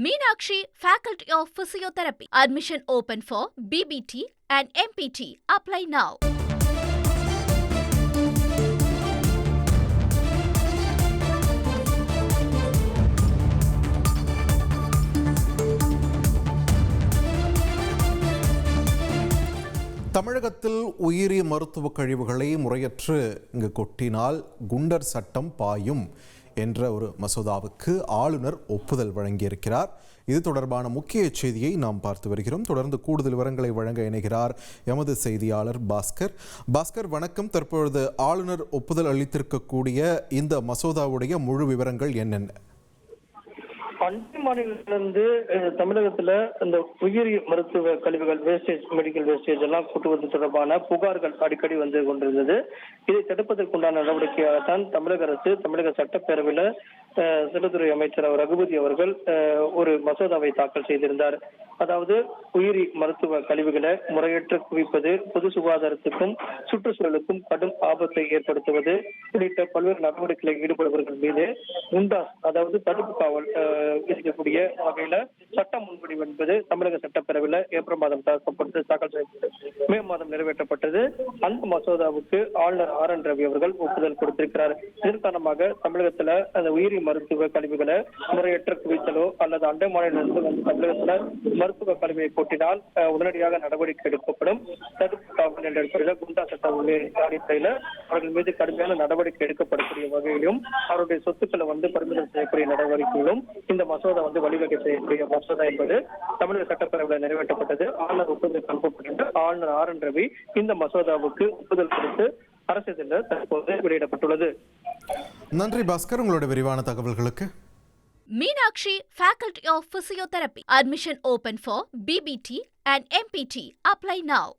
Meenakshi, Faculty of Physiotherapy. Admission open for BBT and MPT. Apply now. தமிழகத்தில் உயிரி மருத்துவ கழிவுகளை முறையற்று இங்கு கொட்டினால் குண்டர் சட்டம் பாயும் என்ற ஒரு மசோதாவுக்கு ஆளுநர் ஒப்புதல் வழங்கியிருக்கிறார். இது தொடர்பான முக்கிய செய்தியை நாம் பார்த்து வருகிறோம். தொடர்ந்து கூடுதல் விவரங்களை வழங்க இணைகிறார் எமது செய்தியாளர் பாஸ்கர். வணக்கம். தற்பொழுது ஆளுநர் ஒப்புதல் அளித்திருக்கக்கூடிய இந்த மசோதாவுடைய முழு விவரங்கள் என்னென்ன? அண்டை மாநிலத்திலிருந்து தமிழகத்துல இந்த உயிரி மருத்துவ கழிவுகள் வேஸ்டேஜ், மெடிக்கல் வேஸ்டேஜ் எல்லாம் கூட்டுவது தொடர்பான புகார்கள் அடிக்கடி வந்து கொண்டிருந்தது. இதை தடுப்பதற்குண்டான நடவடிக்கையாகத்தான் தமிழக அரசு தமிழக சட்டப்பேரவையில சிறுதுறை அமைச்சர் ரகுபதி அவர்கள் ஒரு மசோதாவை தாக்கல் செய்திருந்தார். அதாவது உயிரி மருத்துவ கழிவுகளை முறையற்ற குவிப்பது பொது சுகாதாரத்துக்கும் சுற்றுச்சூழலுக்கும் கடும் ஆபத்தை ஏற்படுத்துவது உள்ளிட்ட பல்வேறு நடவடிக்கைகளில் ஈடுபடுபவர்கள் மீது குண்டாஸ், அதாவது தடுப்பு காவல் விதிக்கக்கூடிய வகையில சட்ட முன்வடிவு என்பது தமிழக சட்டப்பேரவையில் ஏப்ரல் மாதம் தாக்கல் செய்யப்பட்டு மே மாதம் நிறைவேற்றப்பட்டது. அந்த மசோதாவுக்கு ஆளுநர் RN ரவி அவர்கள் ஒப்புதல் கொடுத்திருக்கிறார். இதன் காரணமாக தமிழகத்துல அந்த உயிரி மருத்துவ கழிவுகளை முறையற்ற குவித்தலோ அல்லது அண்டை மாநிலத்திலிருந்து வந்து தமிழகத்துல மருத்துவ கழிவை கொட்டினால் உடனடியாக நடவடிக்கை எடுக்கப்படும். தடுப்பு காவல் என்ற அடிப்படையில் குண்டா சட்ட அடிப்படையில அவர்கள் மீது கடுமையான நடவடிக்கை எடுக்கப்படக்கூடிய வகையிலும் அவருடைய சொத்துக்களை வந்து பறிமுதல் செய்யக்கூடிய நடவடிக்கைகளும் இந்த மசோதா வந்து வழிவகை செய்யக்கூடிய மசோதா என்பது தமிழக சட்டப்பேரவையில் நிறைவேற்றப்பட்டது. ஆளுநர் ஒப்புதல் அனுப்பப்பட்டு ஆளுநர் RN ரவி இந்த மசோதாவுக்கு ஒப்புதல் கொடுத்து அரசிதழில் தற்போது வெளியிடப்பட்டுள்ளது. நன்றி பாஸ்கர், உங்களுடைய விரிவான தகவல்களுக்கு. Meenakshi, Faculty of Physiotherapy. Admission open for BBT and MPT. Apply now.